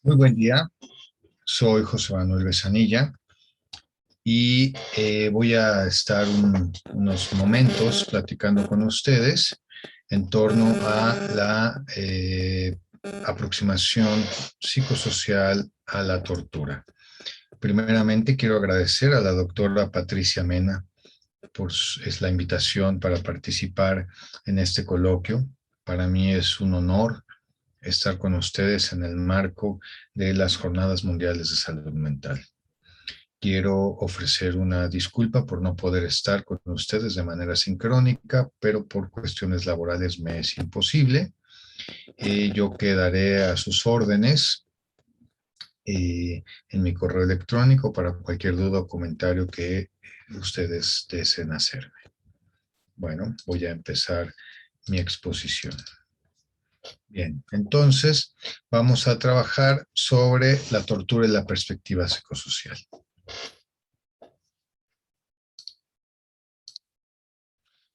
Muy buen día, soy José Manuel Besanilla y voy a estar unos momentos platicando con ustedes en torno a la aproximación psicosocial a la tortura. Primeramente quiero agradecer a la doctora Patricia Mena por es la invitación para participar en este coloquio. Para mí es un honor estar con ustedes en el marco de las Jornadas Mundiales de Salud Mental. Quiero ofrecer una disculpa por no poder estar con ustedes de manera sincrónica, pero por cuestiones laborales me es imposible. Yo quedaré a sus órdenes en mi correo electrónico para cualquier duda o comentario que ustedes deseen hacerme. Bueno, voy a empezar mi exposición. Bien, entonces vamos a trabajar sobre la tortura y la perspectiva psicosocial.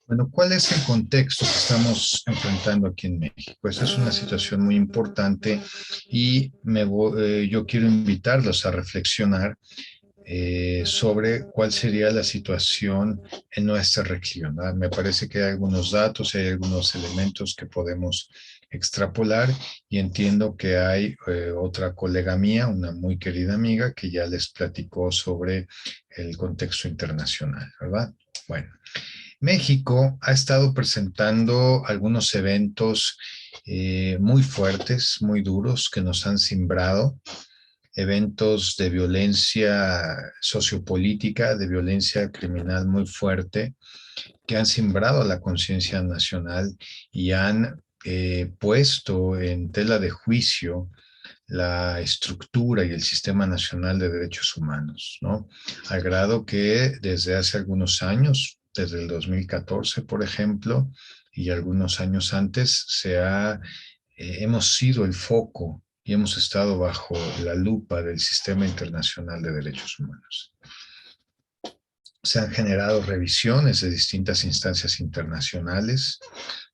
Bueno, ¿cuál es el contexto que estamos enfrentando aquí en México? Esa es una situación muy importante y yo quiero invitarlos a reflexionar sobre cuál sería la situación en nuestra región, ¿no? Me parece que hay algunos datos, hay algunos elementos que podemos extrapolar y entiendo que hay otra colega mía, una muy querida amiga, que ya les platicó sobre el contexto internacional, ¿verdad? Bueno. México ha estado presentando algunos eventos muy fuertes, muy duros, que nos han simbrado, eventos de violencia sociopolítica, de violencia criminal muy fuerte, que han simbrado la conciencia nacional y han puesto en tela de juicio la estructura y el sistema nacional de derechos humanos, ¿no? Al grado que desde hace algunos años, desde el 2014, por ejemplo, y algunos años antes, hemos sido el foco y hemos estado bajo la lupa del sistema internacional de derechos humanos. Se han generado revisiones de distintas instancias internacionales.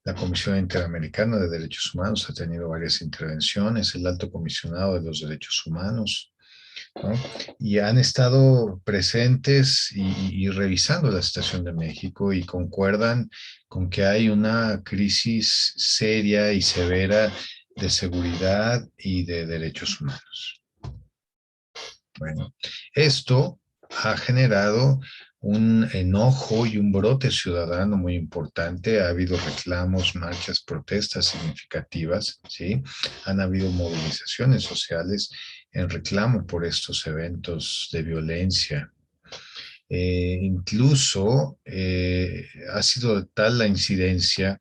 La Comisión Interamericana de Derechos Humanos ha tenido varias intervenciones, el Alto Comisionado de los Derechos Humanos, ¿no? Y han estado presentes y revisando la situación de México y concuerdan con que hay una crisis seria y severa de seguridad y de derechos humanos. Bueno, esto ha generado un enojo y un brote ciudadano muy importante. Ha habido reclamos, marchas, protestas significativas, ¿sí? Han habido movilizaciones sociales en reclamo por estos eventos de violencia. Incluso ha sido tal la incidencia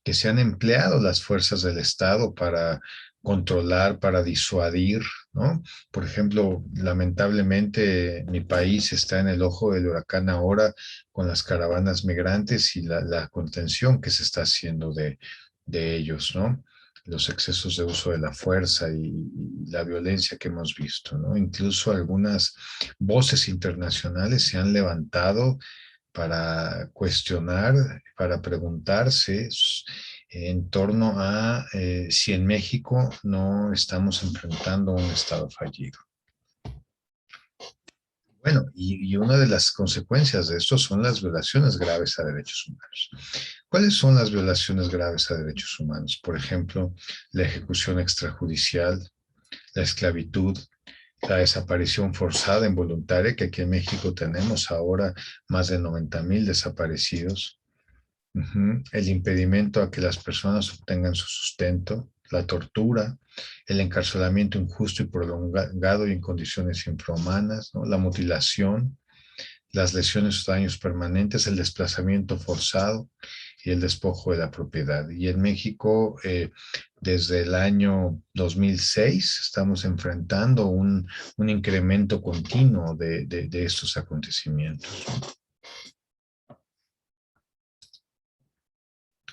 que se han empleado las fuerzas del Estado para controlar, para disuadir, ¿no? Por ejemplo, lamentablemente mi país está en el ojo del huracán ahora con las caravanas migrantes y la contención que se está haciendo de ellos, ¿no? Los excesos de uso de la fuerza y la violencia que hemos visto, ¿no? Incluso algunas voces internacionales se han levantado para cuestionar, para preguntarse en torno a si en México no estamos enfrentando un Estado fallido. Bueno, y una de las consecuencias de esto son las violaciones graves a derechos humanos. ¿Cuáles son las violaciones graves a derechos humanos? Por ejemplo, la ejecución extrajudicial, la esclavitud, la desaparición forzada involuntaria, que aquí en México tenemos ahora más de 90,000 desaparecidos. El impedimento a que las personas obtengan su sustento, la tortura, el encarcelamiento injusto y prolongado y en condiciones infrahumanas, ¿no? La mutilación, las lesiones o daños permanentes, el desplazamiento forzado y el despojo de la propiedad. Y en México, desde el año 2006, estamos enfrentando un incremento continuo de estos acontecimientos.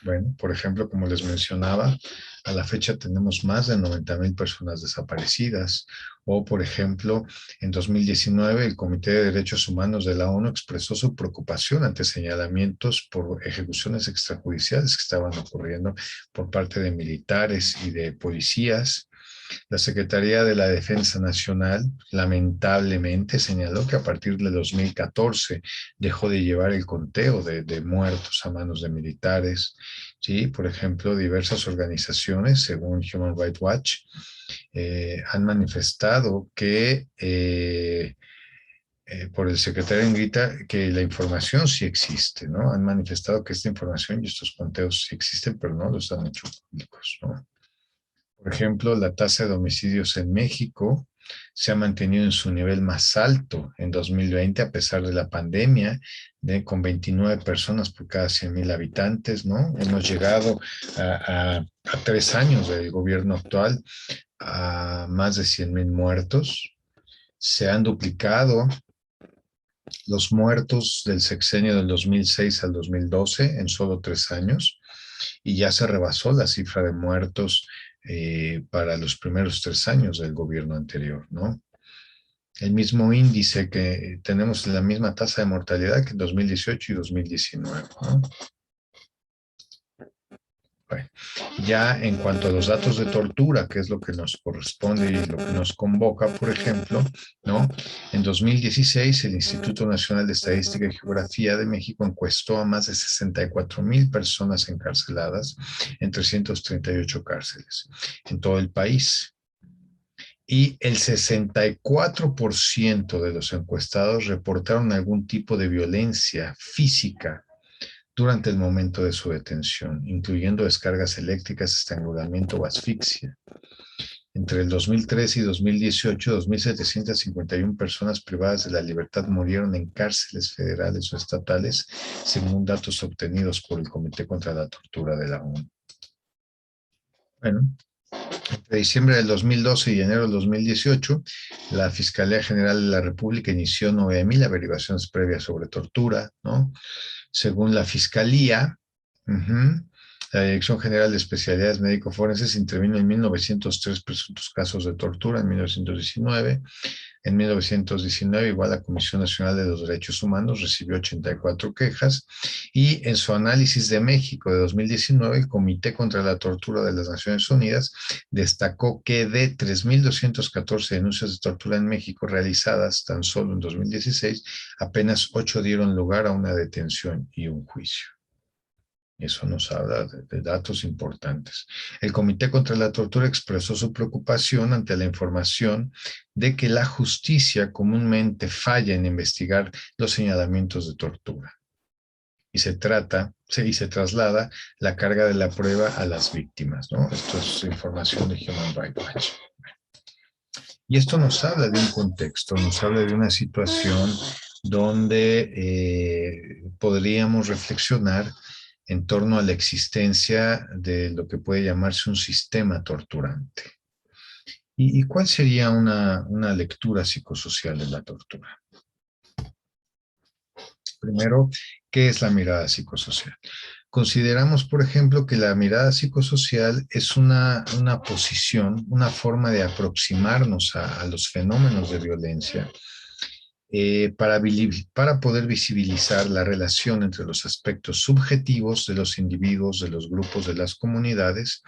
Bueno, por ejemplo, como les mencionaba, a la fecha tenemos más de 90,000 personas desaparecidas. O, por ejemplo, en 2019 el Comité de Derechos Humanos de la ONU expresó su preocupación ante señalamientos por ejecuciones extrajudiciales que estaban ocurriendo por parte de militares y de policías. La Secretaría de la Defensa Nacional lamentablemente señaló que a partir de 2014 dejó de llevar el conteo de muertos a manos de militares. Sí, por ejemplo, diversas organizaciones, según Human Rights Watch, han manifestado que por el secretario en grita que la información sí existe, ¿no? Han manifestado que esta información y estos conteos sí existen, pero no los han hecho públicos, ¿no? Por ejemplo, la tasa de homicidios en México se ha mantenido en su nivel más alto en 2020 a pesar de la pandemia, con 29 personas por cada 100,000 habitantes, ¿no? Hemos llegado a 3 años del gobierno actual a más de 100,000 muertos. Se han duplicado los muertos del sexenio del 2006 al 2012 en solo 3 años y ya se rebasó la cifra de muertos para los primeros 3 años del gobierno anterior, ¿no? El mismo índice que tenemos la misma tasa de mortalidad que en 2018 y 2019, ¿no? Bueno, ya en cuanto a los datos de tortura, que es lo que nos corresponde y lo que nos convoca, por ejemplo, ¿no? En 2016, el Instituto Nacional de Estadística y Geografía de México encuestó a más de 64,000 personas encarceladas en 338 cárceles en todo el país. Y el 64% de los encuestados reportaron algún tipo de violencia física durante el momento de su detención, incluyendo descargas eléctricas, estrangulamiento o asfixia. Entre el 2013 y 2018, 2.751 personas privadas de la libertad murieron en cárceles federales o estatales, según datos obtenidos por el Comité contra la Tortura de la ONU. Bueno, entre diciembre del 2012 y enero del 2018, la Fiscalía General de la República inició 9,000 averiguaciones previas sobre tortura, ¿no? Según la Fiscalía, la Dirección General de Especialidades Médico-Forenses intervino en 1,903 presuntos casos de tortura en 1919. En 1919, igual la Comisión Nacional de los Derechos Humanos recibió 84 quejas y en su análisis de México de 2019, el Comité contra la Tortura de las Naciones Unidas destacó que de 3,214 denuncias de tortura en México realizadas tan solo en 2016, apenas 8 dieron lugar a una detención y un juicio. Eso nos habla de datos importantes. El Comité contra la Tortura expresó su preocupación ante la información de que la justicia comúnmente falla en investigar los señalamientos de tortura y se traslada la carga de la prueba a las víctimas, ¿no? Esto es información de Human Rights Watch. Y esto nos habla de un contexto, nos habla de una situación donde podríamos reflexionar en torno a la existencia de lo que puede llamarse un sistema torturante. ¿Y cuál sería una lectura psicosocial de la tortura? Primero, ¿qué es la mirada psicosocial? Consideramos, por ejemplo, que la mirada psicosocial es una posición, una forma de aproximarnos a los fenómenos de violencia para poder visibilizar la relación entre los aspectos subjetivos de los individuos, de los grupos, de las comunidades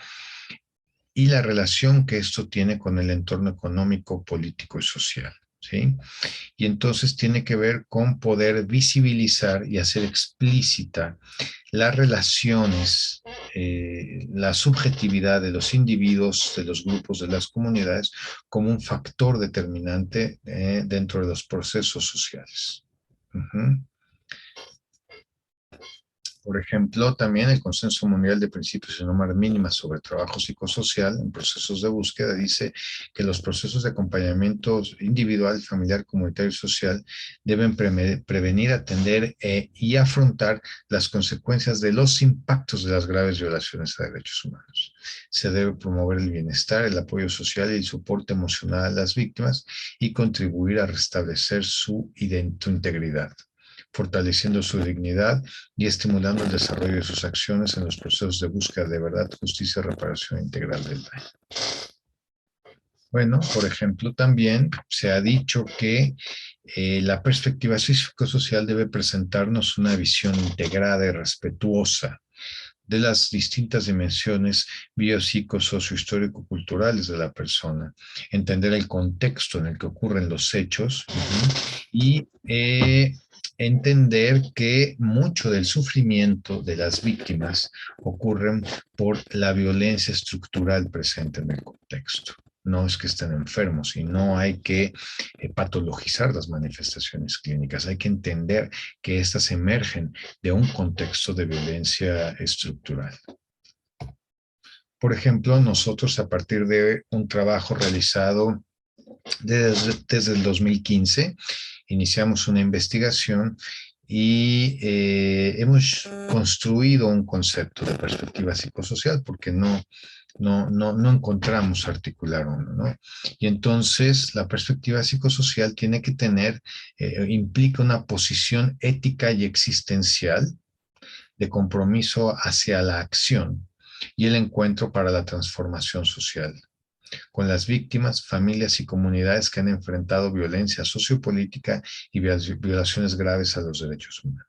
y la relación que esto tiene con el entorno económico, político y social, ¿sí? Y entonces tiene que ver con poder visibilizar y hacer explícita las relaciones, la subjetividad de los individuos, de los grupos, de las comunidades, como un factor determinante dentro de los procesos sociales. Por ejemplo, también el Consenso Mundial de Principios y Normas Mínimas sobre Trabajo Psicosocial en procesos de búsqueda dice que los procesos de acompañamiento individual, familiar, comunitario y social deben prevenir, atender y afrontar las consecuencias de los impactos de las graves violaciones a derechos humanos. Se debe promover el bienestar, el apoyo social y el soporte emocional a las víctimas y contribuir a restablecer su integridad, fortaleciendo su dignidad y estimulando el desarrollo de sus acciones en los procesos de búsqueda de verdad, justicia y reparación integral del daño. Bueno, por ejemplo, también se ha dicho que la perspectiva psicosocial debe presentarnos una visión integrada y respetuosa de las distintas dimensiones biopsico-socio-histórico-culturales de la persona, entender el contexto en el que ocurren los hechos y entender que mucho del sufrimiento de las víctimas ocurren por la violencia estructural presente en el contexto. No es que estén enfermos y no hay que patologizar las manifestaciones clínicas, hay que entender que éstas emergen de un contexto de violencia estructural. Por ejemplo, nosotros a partir de un trabajo realizado desde el 2015, iniciamos una investigación y hemos construido un concepto de perspectiva psicosocial porque no encontramos articular uno, ¿no? Y entonces la perspectiva psicosocial tiene que tener, implica una posición ética y existencial de compromiso hacia la acción y el encuentro para la transformación social con las víctimas, familias y comunidades que han enfrentado violencia sociopolítica y violaciones graves a los derechos humanos.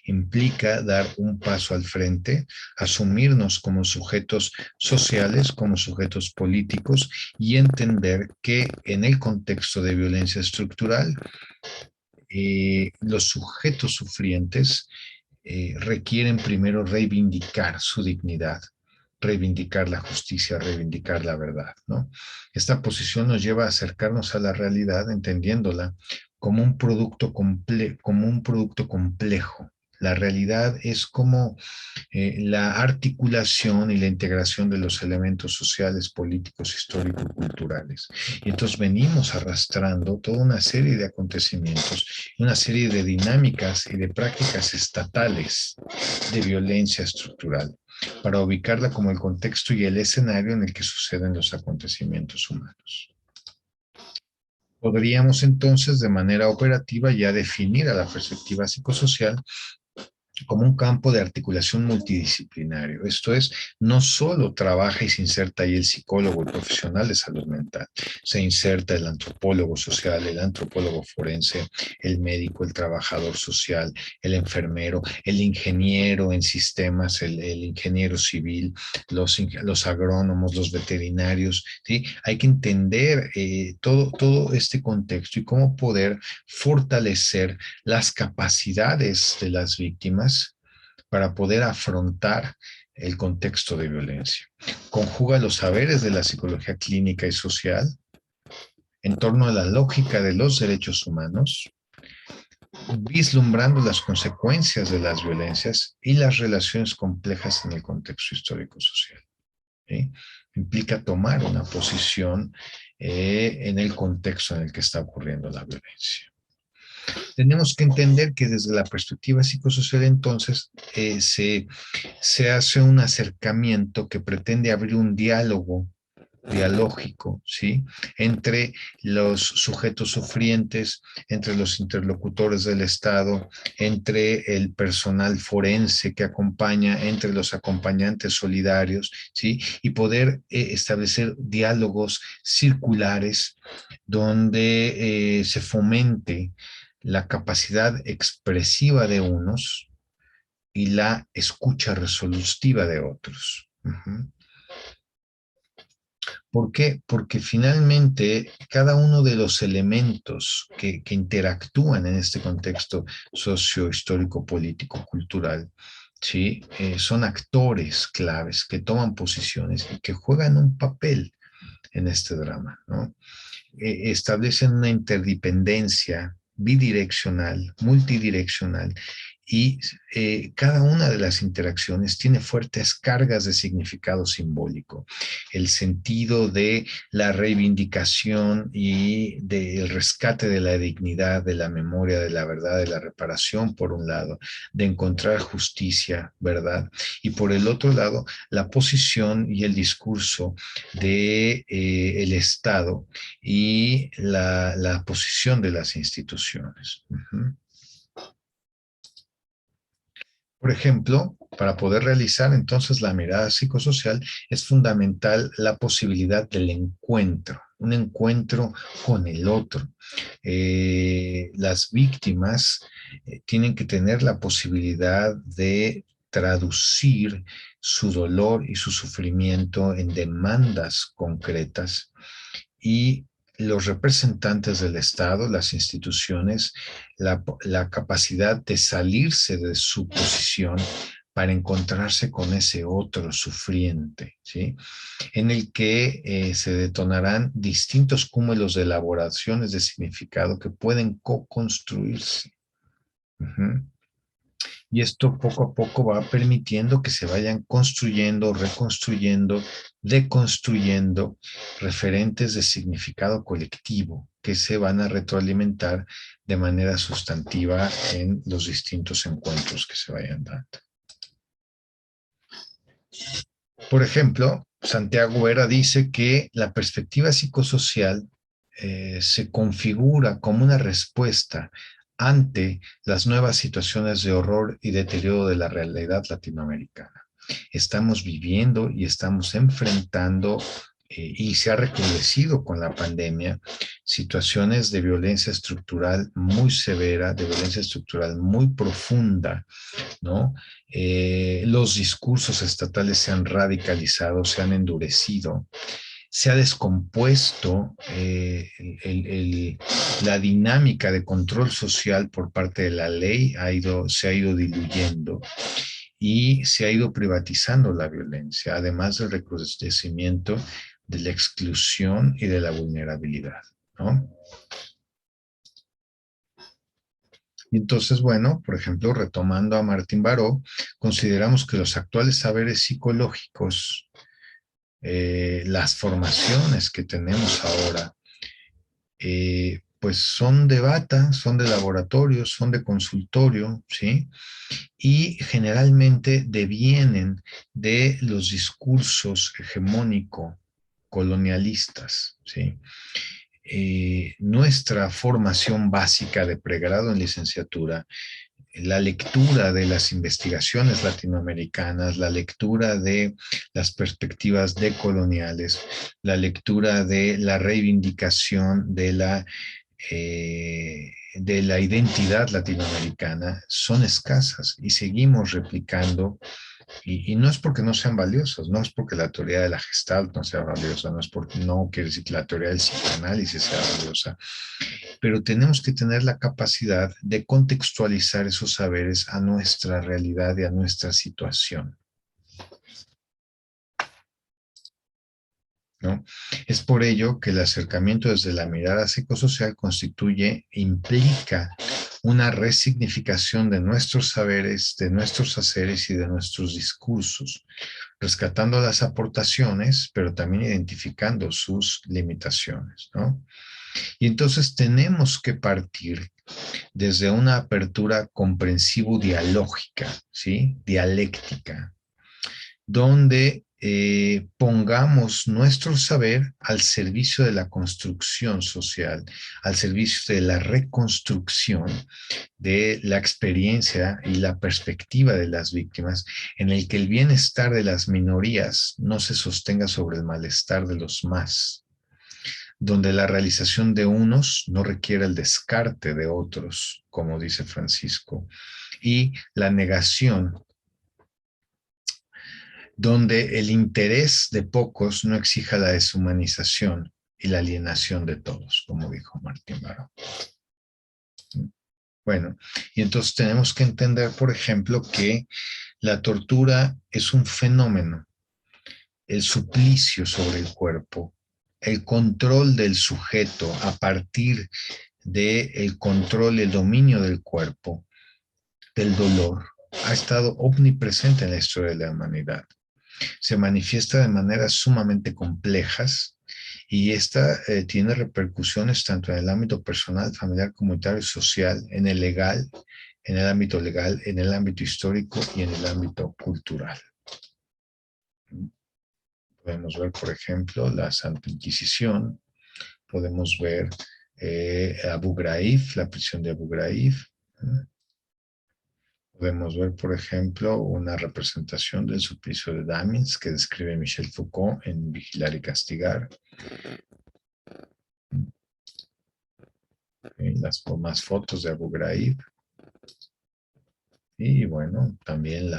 Implica dar un paso al frente, asumirnos como sujetos sociales, como sujetos políticos y entender que en el contexto de violencia estructural, los sujetos sufrientes requieren primero reivindicar su dignidad, reivindicar la justicia, reivindicar la verdad, ¿no? Esta posición nos lleva a acercarnos a la realidad entendiéndola como un producto, como un producto complejo. La realidad es como la articulación y la integración de los elementos sociales, políticos, históricos, culturales. Y entonces venimos arrastrando toda una serie de acontecimientos, una serie de dinámicas y de prácticas estatales de violencia estructural para ubicarla como el contexto y el escenario en el que suceden los acontecimientos humanos. Podríamos entonces de manera operativa ya definir a la perspectiva psicosocial como un campo de articulación multidisciplinario. Esto es, no solo trabaja y se inserta ahí el psicólogo, el profesional de salud mental, se inserta el antropólogo social, el antropólogo forense, el médico, el trabajador social, el enfermero, el ingeniero en sistemas, el ingeniero civil, los agrónomos, los veterinarios, ¿sí? Hay que entender todo este contexto y cómo poder fortalecer las capacidades de las víctimas para poder afrontar el contexto de violencia. Conjuga los saberes de la psicología clínica y social en torno a la lógica de los derechos humanos, vislumbrando las consecuencias de las violencias y las relaciones complejas en el contexto histórico-social. ¿Sí? Implica tomar una posición en el contexto en el que está ocurriendo la violencia. Tenemos que entender que desde la perspectiva psicosocial entonces se hace un acercamiento que pretende abrir un diálogo dialógico, ¿sí? Entre los sujetos sufrientes, entre los interlocutores del Estado, entre el personal forense que acompaña, entre los acompañantes solidarios, ¿sí? Y poder establecer diálogos circulares donde se fomente la capacidad expresiva de unos y la escucha resolutiva de otros. Uh-huh. ¿Por qué? Porque finalmente cada uno de los elementos que interactúan en este contexto socio-histórico, político, cultural, ¿sí? Son actores claves que toman posiciones y que juegan un papel en este drama, ¿no? Establecen una interdependencia bidireccional, multidireccional, y cada una de las interacciones tiene fuertes cargas de significado simbólico. El sentido de la reivindicación y del rescate de la dignidad, de la memoria, de la verdad, de la reparación, por un lado, de encontrar justicia, verdad, y por el otro lado, la posición y el discurso de el Estado y la posición de las instituciones. Uh-huh. Por ejemplo, para poder realizar entonces la mirada psicosocial es fundamental la posibilidad del encuentro, un encuentro con el otro. Las víctimas tienen que tener la posibilidad de traducir su dolor y su sufrimiento en demandas concretas, y los representantes del Estado, las instituciones, la capacidad de salirse de su posición para encontrarse con ese otro sufriente, ¿sí? En el que se detonarán distintos cúmulos de elaboraciones de significado que pueden co-construirse. Uh-huh. Y esto poco a poco va permitiendo que se vayan construyendo, reconstruyendo, deconstruyendo referentes de significado colectivo que se van a retroalimentar de manera sustantiva en los distintos encuentros que se vayan dando. Por ejemplo, Santiago Vera dice que la perspectiva psicosocial se configura como una respuesta ante las nuevas situaciones de horror y deterioro de la realidad latinoamericana. Estamos viviendo y estamos enfrentando, y se ha recrudecido con la pandemia, situaciones de violencia estructural muy severa, de violencia estructural muy profunda, ¿no? Los discursos estatales se han radicalizado, se han endurecido, se ha descompuesto la dinámica de control social por parte de la ley, se ha ido diluyendo y se ha ido privatizando la violencia, además del recrudecimiento de la exclusión y de la vulnerabilidad, ¿no? Y entonces, bueno, por ejemplo, retomando a Martín Baró, consideramos que los actuales saberes psicológicos, las formaciones que tenemos ahora, pues son de bata, son de laboratorio, son de consultorio, ¿sí? Y generalmente devienen de los discursos hegemónico colonialistas, ¿sí? Nuestra formación básica de pregrado en licenciatura, la lectura de las investigaciones latinoamericanas, la lectura de las perspectivas decoloniales, la lectura de la reivindicación de la identidad latinoamericana son escasas y seguimos replicando. Y no es porque no sean valiosas, no es porque la teoría de la Gestalt no sea valiosa, no es porque no quiere decir que la teoría del psicoanálisis sea valiosa, pero tenemos que tener la capacidad de contextualizar esos saberes a nuestra realidad y a nuestra situación, ¿no? Es por ello que el acercamiento desde la mirada psicosocial constituye, implica una resignificación de nuestros saberes, de nuestros haceres y de nuestros discursos, rescatando las aportaciones, pero también identificando sus limitaciones, ¿no? Y entonces tenemos que partir desde una apertura comprensivo-dialógica, ¿sí? Dialéctica, donde pongamos nuestro saber al servicio de la construcción social, al servicio de la reconstrucción de la experiencia y la perspectiva de las víctimas, en el que el bienestar de las minorías no se sostenga sobre el malestar de los más, donde la realización de unos no requiere el descarte de otros, como dice Francisco, y la negación, donde el interés de pocos no exija la deshumanización y la alienación de todos, como dijo Martín Baró. Bueno, y entonces tenemos que entender, por ejemplo, que la tortura es un fenómeno, el suplicio sobre el cuerpo, el control del sujeto a partir del control, el dominio del cuerpo, del dolor, ha estado omnipresente en la historia de la humanidad. Se manifiesta de maneras sumamente complejas y esta tiene repercusiones tanto en el ámbito personal, familiar, comunitario y social, en el legal, en el ámbito legal, en el ámbito histórico y en el ámbito cultural. Podemos ver, por ejemplo, la Santa Inquisición, podemos ver Abu Ghraib, la prisión de Abu Ghraib. Podemos ver, por ejemplo, una representación del suplicio de Damins que describe Michel Foucault en Vigilar y Castigar. Las más fotos de Abu Ghraib. Y bueno, también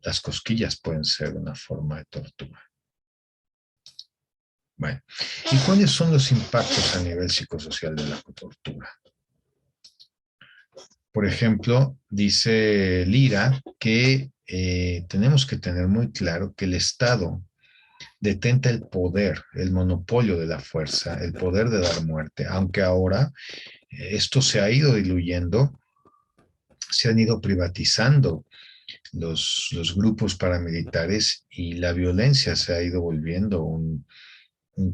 las cosquillas pueden ser una forma de tortura. Bueno, ¿y cuáles son los impactos a nivel psicosocial de la tortura? Por ejemplo, dice Lira que tenemos que tener muy claro que el Estado detenta el poder, el monopolio de la fuerza, el poder de dar muerte, aunque ahora esto se ha ido diluyendo, se han ido privatizando los grupos paramilitares y la violencia se ha ido volviendo un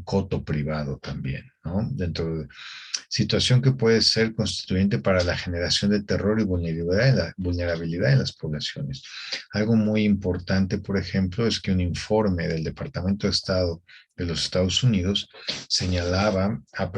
coto privado también, ¿no? Dentro de situación que puede ser constituyente para la generación de terror y vulnerabilidad en las poblaciones. Algo muy importante, por ejemplo, es que un informe del Departamento de Estado de los Estados Unidos señalaba a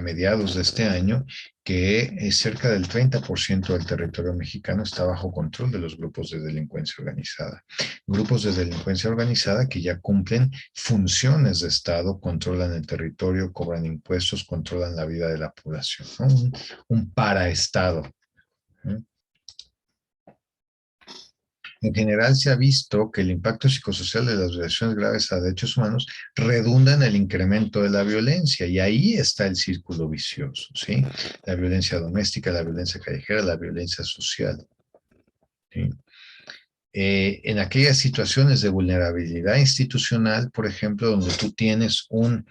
mediados de este año que cerca del 30% del territorio mexicano está bajo control de los grupos de delincuencia organizada. Grupos de delincuencia organizada que ya cumplen funciones de Estado, controlan el territorio, cobran impuestos, controlan la vida de la población, ¿no? Un paraestado, ¿no? En general se ha visto que el impacto psicosocial de las violaciones graves a derechos humanos redunda en el incremento de la violencia y ahí está el círculo vicioso, ¿sí? La violencia doméstica, la violencia callejera, la violencia social, ¿sí? En aquellas situaciones de vulnerabilidad institucional, por ejemplo, donde tú tienes un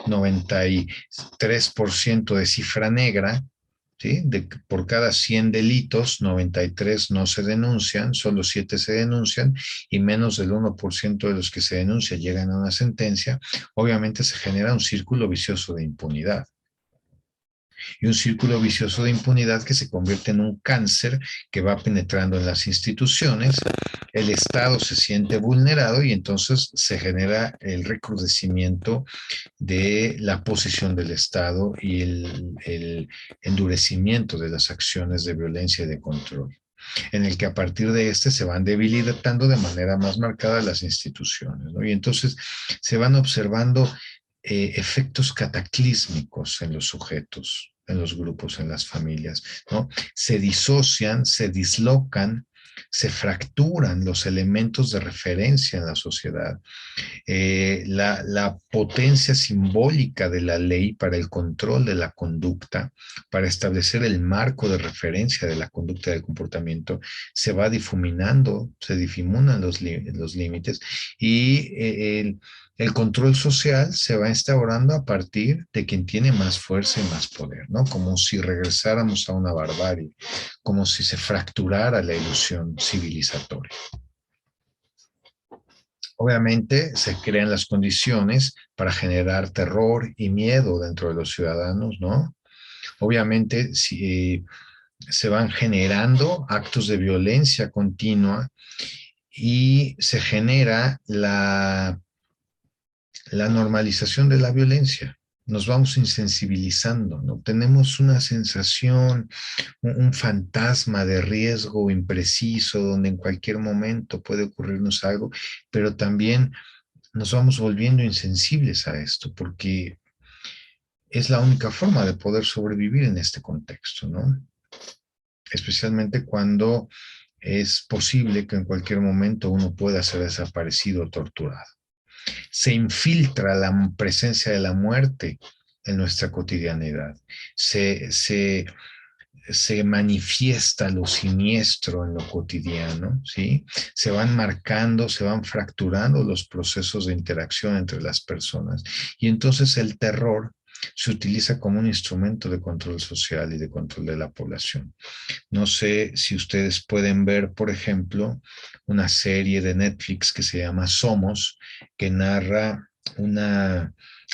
93% de cifra negra, ¿sí? Por cada 100 delitos, 93 no se denuncian, solo 7 se denuncian y menos del 1% de los que se denuncian llegan a una sentencia, obviamente se genera un círculo vicioso de impunidad. Y un círculo vicioso de impunidad que se convierte en un cáncer que va penetrando en las instituciones, el Estado se siente vulnerado y entonces se genera el recrudecimiento de la posición del Estado y el endurecimiento de las acciones de violencia y de control, en el que a partir de este se van debilitando de manera más marcada las instituciones, ¿no? Y entonces se van observando efectos cataclísmicos en los sujetos, en los grupos, en las familias, ¿no? Se disocian, se dislocan, se fracturan los elementos de referencia en la sociedad. La potencia simbólica de la ley para el control de la conducta, para establecer el marco de referencia de la conducta del comportamiento, se va difuminando, se difuminan los límites y el control social se va instaurando a partir de quien tiene más fuerza y más poder, ¿no? Como si regresáramos a una barbarie, como si se fracturara la ilusión civilizatoria. Obviamente se crean las condiciones para generar terror y miedo dentro de los ciudadanos, ¿no? Obviamente si, se van generando actos de violencia continua y se genera la normalización de la violencia. Nos vamos insensibilizando, ¿no? Tenemos una sensación, un fantasma de riesgo impreciso, donde en cualquier momento puede ocurrirnos algo, pero también nos vamos volviendo insensibles a esto, porque es la única forma de poder sobrevivir en este contexto, ¿no? Especialmente cuando es posible que en cualquier momento uno pueda ser desaparecido o torturado. Se infiltra la presencia de la muerte en nuestra cotidianidad. Se manifiesta lo siniestro en lo cotidiano, ¿sí? Se van marcando, se van fracturando los procesos de interacción entre las personas y entonces el terror se utiliza como un instrumento de control social y de control de la población. No sé si ustedes pueden ver, por ejemplo, una serie de Netflix que se llama Somos, que narra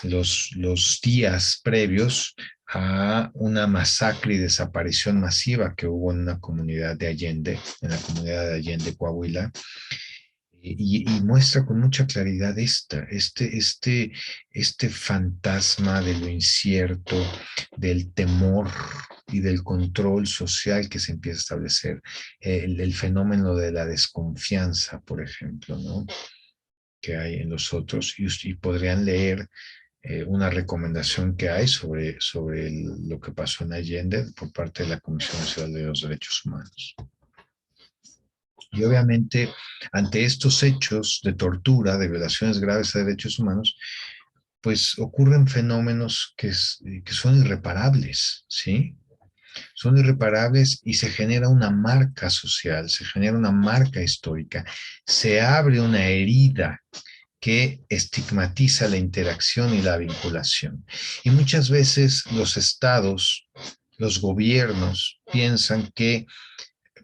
los días previos a una masacre y desaparición masiva que hubo en una comunidad de Allende, en la comunidad de Allende, Coahuila, y muestra con mucha claridad este fantasma de lo incierto, del temor y del control social que se empieza a establecer, el fenómeno de la desconfianza, por ejemplo, ¿no? Que hay en los otros, y podrían leer una recomendación que hay sobre lo que pasó en Allende por parte de la Comisión Nacional de los Derechos Humanos. Y obviamente, ante estos hechos de tortura, de violaciones graves a derechos humanos, pues ocurren fenómenos que son irreparables, ¿sí? Son irreparables y se genera una marca social, se genera una marca histórica, se abre una herida que estigmatiza la interacción y la vinculación. Y muchas veces los estados, los gobiernos piensan que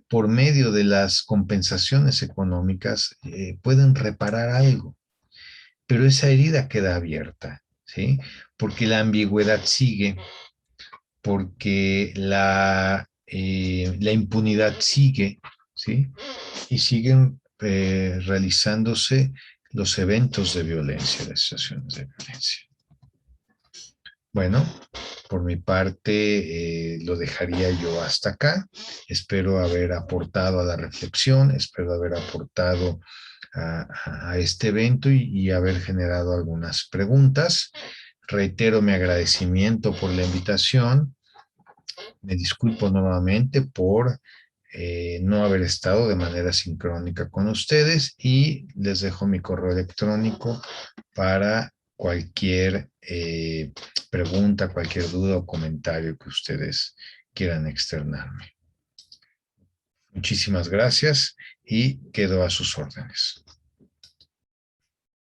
por medio de las compensaciones económicas pueden reparar algo, pero esa herida queda abierta, ¿sí? Porque la ambigüedad sigue, porque la impunidad sigue, ¿sí? Y siguen realizándose los eventos de violencia, las situaciones de violencia. Bueno, por mi parte lo dejaría yo hasta acá. Espero haber aportado a la reflexión, espero haber aportado a este evento y haber generado algunas preguntas. Reitero mi agradecimiento por la invitación. Me disculpo nuevamente por no haber estado de manera sincrónica con ustedes y les dejo mi correo electrónico para cualquier pregunta, cualquier duda o comentario que ustedes quieran externarme. Muchísimas gracias y quedo a sus órdenes.